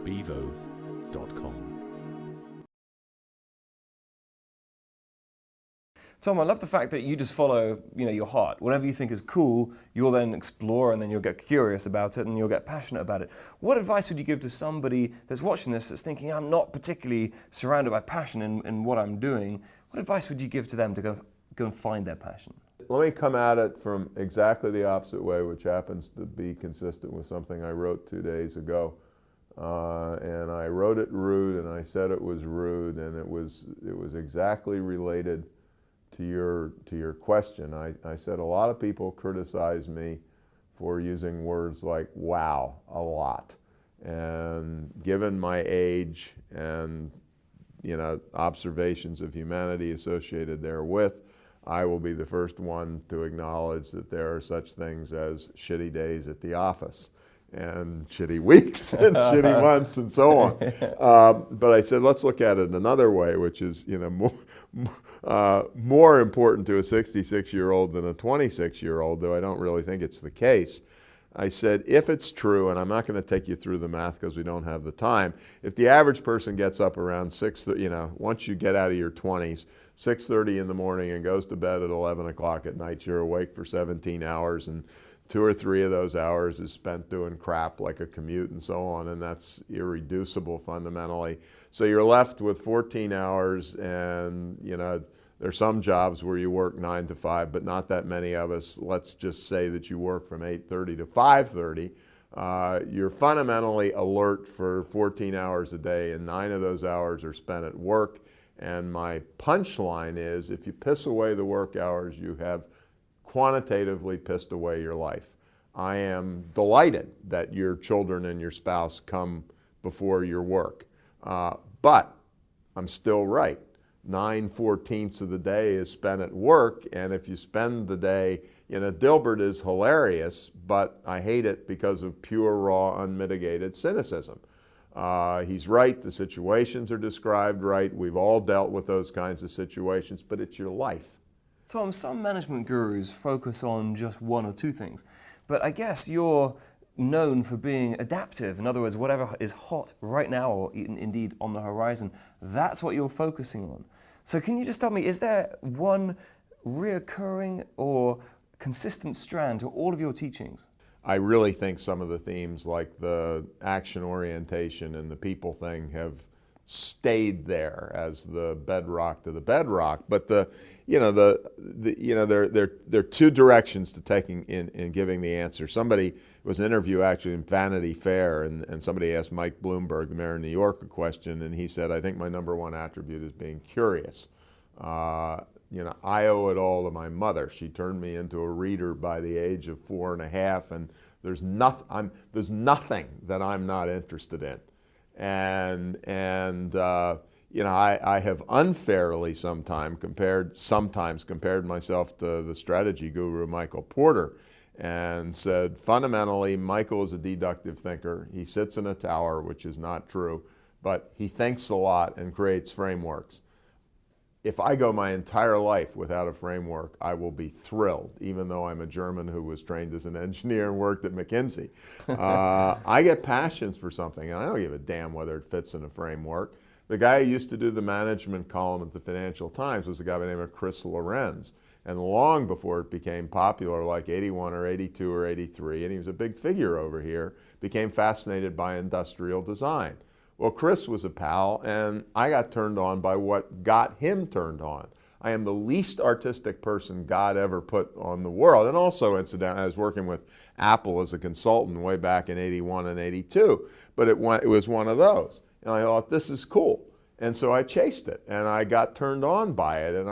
bevo.com. Tom, I love the fact that you just follow, your heart. Whatever you think is cool, you'll then explore and then you'll get curious about it and you'll get passionate about it. What advice would you give to somebody that's watching this that's thinking, I'm not particularly surrounded by passion in what I'm doing? What advice would you give to them to go and find their passion? Let me come at it from exactly the opposite way, which happens to be consistent with something I wrote 2 days ago. And I wrote it rude, and I said it was rude, and it was exactly related to your question. I said a lot of people criticize me for using words like wow a lot, and given my age and observations of humanity associated therewith, I will be the first one to acknowledge that there are such things as shitty days at the office and shitty weeks and shitty months and so on. But I said, let's look at it another way, which is more important to a 66-year-old than a 26-year-old, though I don't really think it's the case. I said, if it's true, and I'm not going to take you through the math because we don't have the time, if the average person gets up around 6:30, once you get out of your 20s, 6:30 in the morning and goes to bed at 11 o'clock at night, you're awake for 17 hours, and 2 or 3 of those hours is spent doing crap like a commute and so on, and that's irreducible fundamentally. So you're left with 14 hours, and there's some jobs where you work 9 to 5, but not that many of us. Let's just say that you work from 8:30 to 5:30. You're fundamentally alert for 14 hours a day, and 9 of those hours are spent at work. And my punchline is, if you piss away the work hours, you have quantitatively pissed away your life. I am delighted that your children and your spouse come before your work. But I'm still right. 9/14 of the day is spent at work, and if you spend the day, Dilbert is hilarious, but I hate it because of pure, raw, unmitigated cynicism. He's right, the situations are described right, we've all dealt with those kinds of situations, but it's your life. Tom, some management gurus focus on just one or two things, but I guess you're known for being adaptive. In other words, whatever is hot right now, or indeed on the horizon, that's what you're focusing on. So can you just tell me, is there one reoccurring or consistent strand to all of your teachings? I really think some of the themes like the action orientation and the people thing have stayed there as the bedrock to the bedrock. But there are two directions to taking in giving the answer. It was an interview actually in Vanity Fair, and somebody asked Mike Bloomberg, the mayor of New York, a question, and he said, I think my number one attribute is being curious. I owe it all to my mother. She turned me into a reader by the age of 4.5, and there's nothing that I'm not interested in. I have unfairly sometimes compared myself to the strategy guru Michael Porter, and said fundamentally Michael is a deductive thinker. He sits in a tower, which is not true, but he thinks a lot and creates frameworks. If I go my entire life without a framework, I will be thrilled, even though I'm a German who was trained as an engineer and worked at McKinsey. I get passions for something, and I don't give a damn whether it fits in a framework. The guy who used to do the management column at the Financial Times was a guy by the name of Chris Lorenz. And long before it became popular, like 81 or 82 or 83, and he was a big figure over here, became fascinated by industrial design. Well, Chris was a pal, and I got turned on by what got him turned on. I am the least artistic person God ever put on the world. And also, incidentally, I was working with Apple as a consultant way back in 81 and 82. But it was one of those. And I thought, this is cool. And so I chased it, and I got turned on by it. And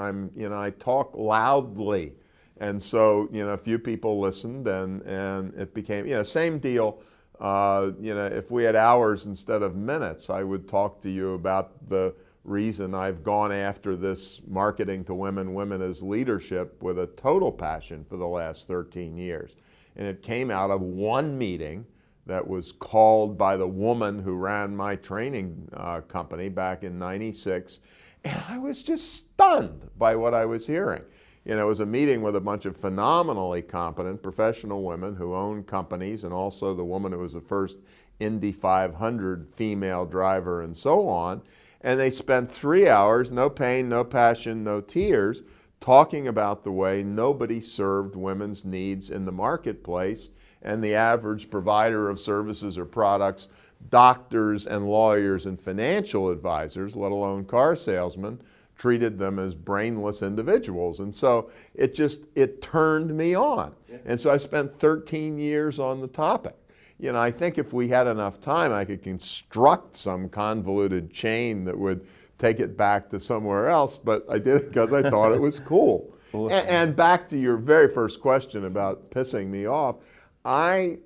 I talk loudly. And so, a few people listened, and it became, same deal. If we had hours instead of minutes, I would talk to you about the reason I've gone after this marketing to women as leadership with a total passion for the last 13 years. And it came out of one meeting that was called by the woman who ran my training company back in '96. And I was just stunned by what I was hearing. You know, it was a meeting with a bunch of phenomenally competent professional women who own companies, and also the woman who was the first Indy 500 female driver and so on. And they spent 3 hours, no pain, no passion, no tears, talking about the way nobody served women's needs in the marketplace, and the average provider of services or products, doctors and lawyers and financial advisors, let alone car salesmen, treated them as brainless individuals. And so it turned me on. And so I spent 13 years on the topic. You know, I think if we had enough time, I could construct some convoluted chain that would take it back to somewhere else, but I did it because I thought it was cool. Awesome. And back to your very first question about pissing me off, I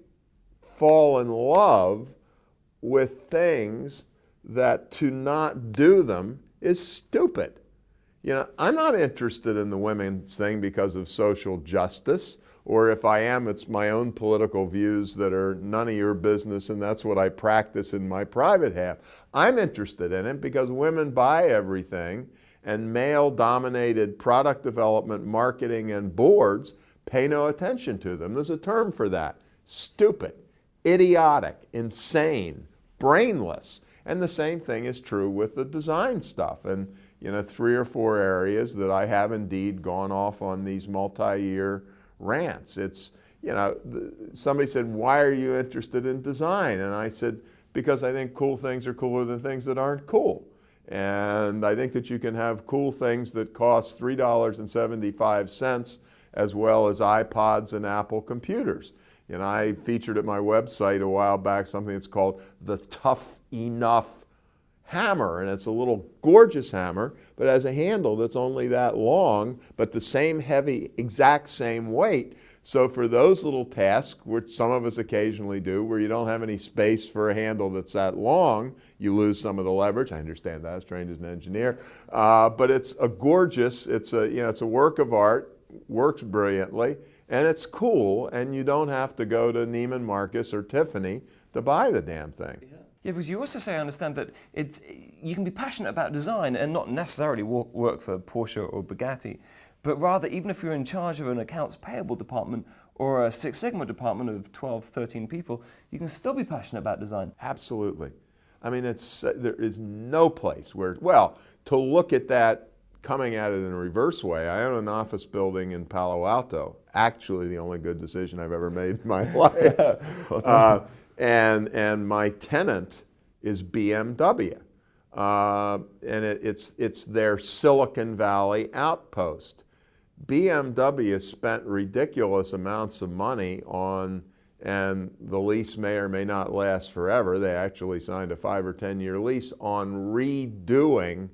fall in love with things that to not do them is stupid. You know, I'm not interested in the women's thing because of social justice, or if I am, it's my own political views that are none of your business, and that's what I practice in my private half. I'm interested in it because women buy everything, and male-dominated product development, marketing, and boards pay no attention to them. There's a term for that: stupid, idiotic, insane, brainless. And the same thing is true with the design stuff. And you know, 3 or 4 areas that I have indeed gone off on these multi-year rants. It's, you know, somebody said, why are you interested in design? And I said, because I think cool things are cooler than things that aren't cool. And I think that you can have cool things that cost $3.75 as well as iPods and Apple computers. And I featured at my website a while back something that's called the Tough Enough hammer, and it's a little gorgeous hammer, but it has a handle that's only that long, but the same heavy, exact same weight. So for those little tasks, which some of us occasionally do, where you don't have any space for a handle that's that long, you lose some of the leverage. I understand that, I was trained as an engineer. But it's a gorgeous, it's a work of art, works brilliantly, and it's cool, and you don't have to go to Neiman Marcus or Tiffany to buy the damn thing. Yeah, because you also say, I understand, that you can be passionate about design and not necessarily work for Porsche or Bugatti, but rather, even if you're in charge of an accounts payable department or a Six Sigma department of 12, 13 people, you can still be passionate about design. Absolutely. I mean, there is no place where, well, to look at that, coming at it in a reverse way, I own an office building in Palo Alto, actually the only good decision I've ever made in my life. And my tenant is BMW, and it's their Silicon Valley outpost. BMW spent ridiculous amounts of money on, and the lease may or may not last forever. They actually signed a 5 or 10 year lease on redoing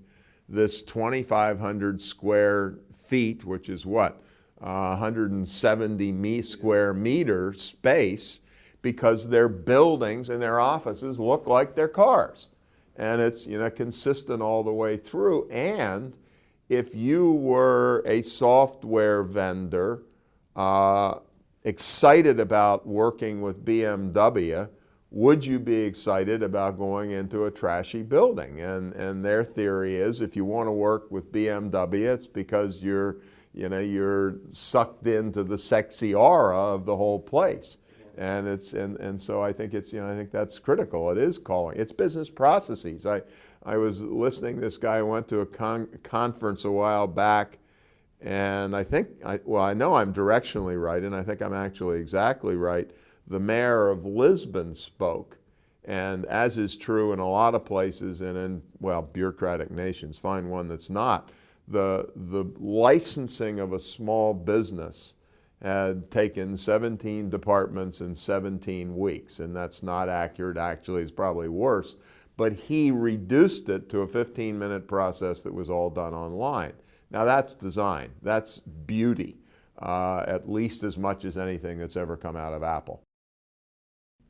this 2,500 square feet, which is what, 170 square meter space, because their buildings and their offices look like their cars. And it's, you know, consistent all the way through. And if you were a software vendor excited about working with BMW, would you be excited about going into a trashy building? And their theory is, if you want to work with BMW, it's because you're sucked into the sexy aura of the whole place. And so I think I think that's critical. It is calling. It's business processes. I was listening. This guy went to a conference a while back, and I know I'm directionally right, and I think I'm actually exactly right. The mayor of Lisbon spoke, and as is true in a lot of places and in bureaucratic nations, find one that's not. The licensing of a small business had taken 17 departments in 17 weeks, and that's not accurate. Actually, it's probably worse. But he reduced it to a 15-minute process that was all done online. Now that's design. That's beauty, at least as much as anything that's ever come out of Apple.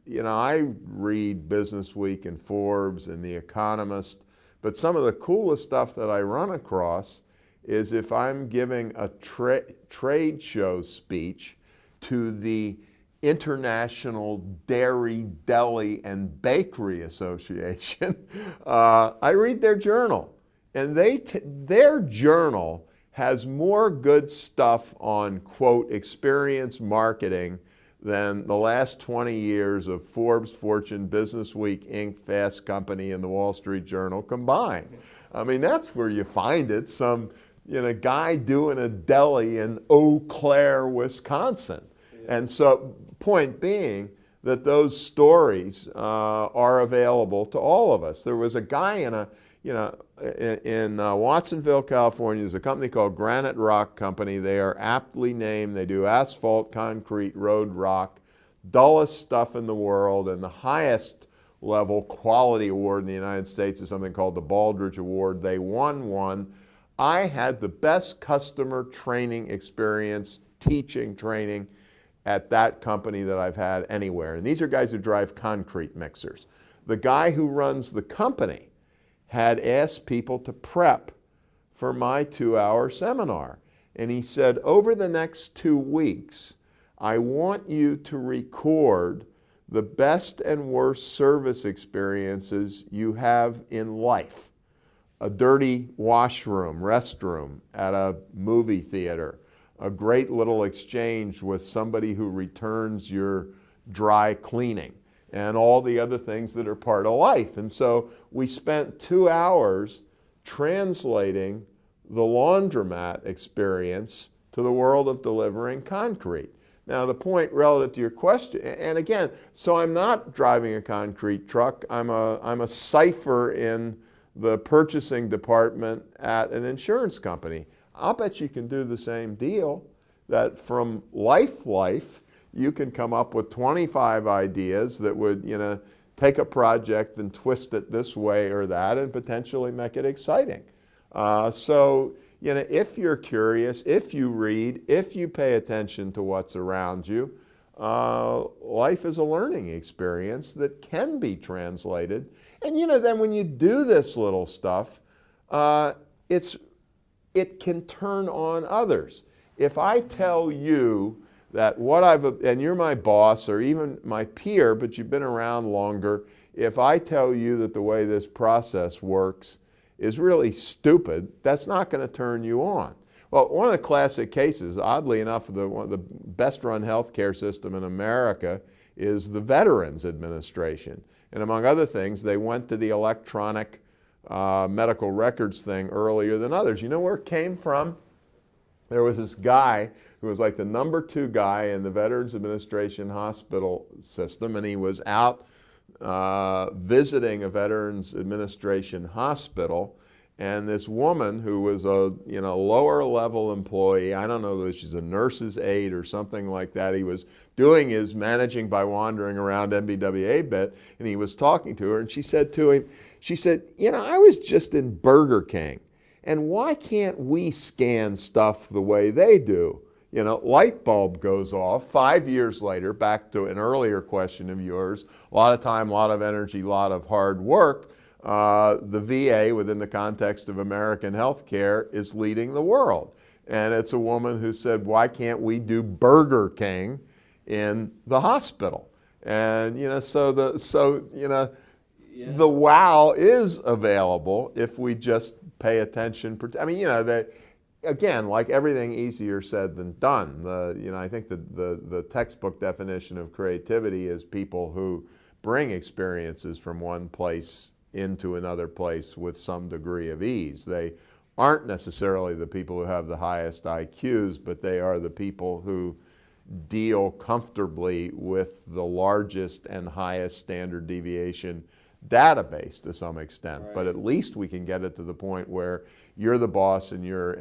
You know, I read Business Week and Forbes and The Economist, but some of the coolest stuff that I run across is if I'm giving a trade show speech to the International Dairy, Deli, and Bakery Association, I read their journal. And their journal has more good stuff on, quote, experience marketing than the last 20 years of Forbes, Fortune, Businessweek, Inc., Fast Company, and the Wall Street Journal combined. I mean, that's where you find it. Some guy doing a deli in Eau Claire, Wisconsin. Yeah. And so, point being that those stories are available to all of us. There was a guy in Watsonville, California. There's a company called Granite Rock Company. They are aptly named. They do asphalt, concrete, road rock, dullest stuff in the world, and the highest level quality award in the United States is something called the Baldrige Award. They won one. I had the best customer training experience, teaching training at that company that I've had anywhere. And these are guys who drive concrete mixers. The guy who runs the company had asked people to prep for my 2-hour seminar. And he said, over the next 2 weeks, I want you to record the best and worst service experiences you have in life. A dirty washroom, restroom at a movie theater, a great little exchange with somebody who returns your dry cleaning, and all the other things that are part of life. And so we spent 2 hours translating the laundromat experience to the world of delivering concrete. Now, the point relative to your question, and again, so I'm not driving a concrete truck. I'm a cipher in the purchasing department at an insurance company. I'll bet you can do the same deal, that from life, you can come up with 25 ideas that would, take a project and twist it this way or that and potentially make it exciting. So, if you're curious, if you read, if you pay attention to what's around you, life is a learning experience that can be translated. And then when you do this little stuff, it can turn on others. If I tell you that and you're my boss or even my peer, but you've been around longer, if I tell you that the way this process works is really stupid, that's not going to turn you on. Well, one of the classic cases, oddly enough, one of the best run healthcare system in America is the Veterans Administration. And among other things, they went to the electronic medical records thing earlier than others. You know where it came from? There was this guy who was like the number 2 guy in the Veterans Administration hospital system, and he was out visiting a Veterans Administration hospital, and this woman who was a lower level employee, I don't know whether she's a nurse's aide or something like that, he was doing his managing by wandering around MBWA bit, and he was talking to her, and she said to him, I was just in Burger King, and why can't we scan stuff the way they do? Light bulb goes off. 5 years later, back to an earlier question of yours, a lot of time, a lot of energy, a lot of hard work. The VA, within the context of American healthcare, is leading the world. And it's a woman who said, why can't we do Burger King in the hospital? And, the wow is available if we just pay attention. I mean, again, like everything easier said than done. I think the textbook definition of creativity is people who bring experiences from one place into another place with some degree of ease. They aren't necessarily the people who have the highest IQs, but they are the people who deal comfortably with the largest and highest standard deviation database to some extent. Right. But at least we can get it to the point where you're the boss and you're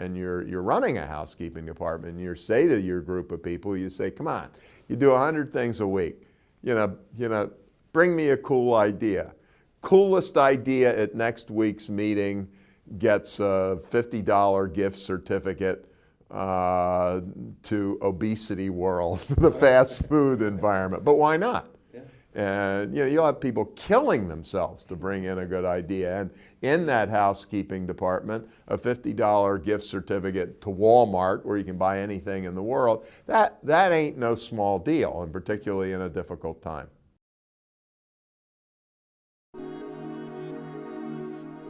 running a housekeeping department, and you say to your group of people, you say, come on, you do 100 things a week. Bring me a cool idea. Coolest idea at next week's meeting gets a $50 gift certificate to Obesity World, the fast food environment. But why not? And you'll have people killing themselves to bring in a good idea. And in that housekeeping department, a $50 gift certificate to Walmart, where you can buy anything in the world, that ain't no small deal, and particularly in a difficult time.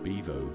Bevo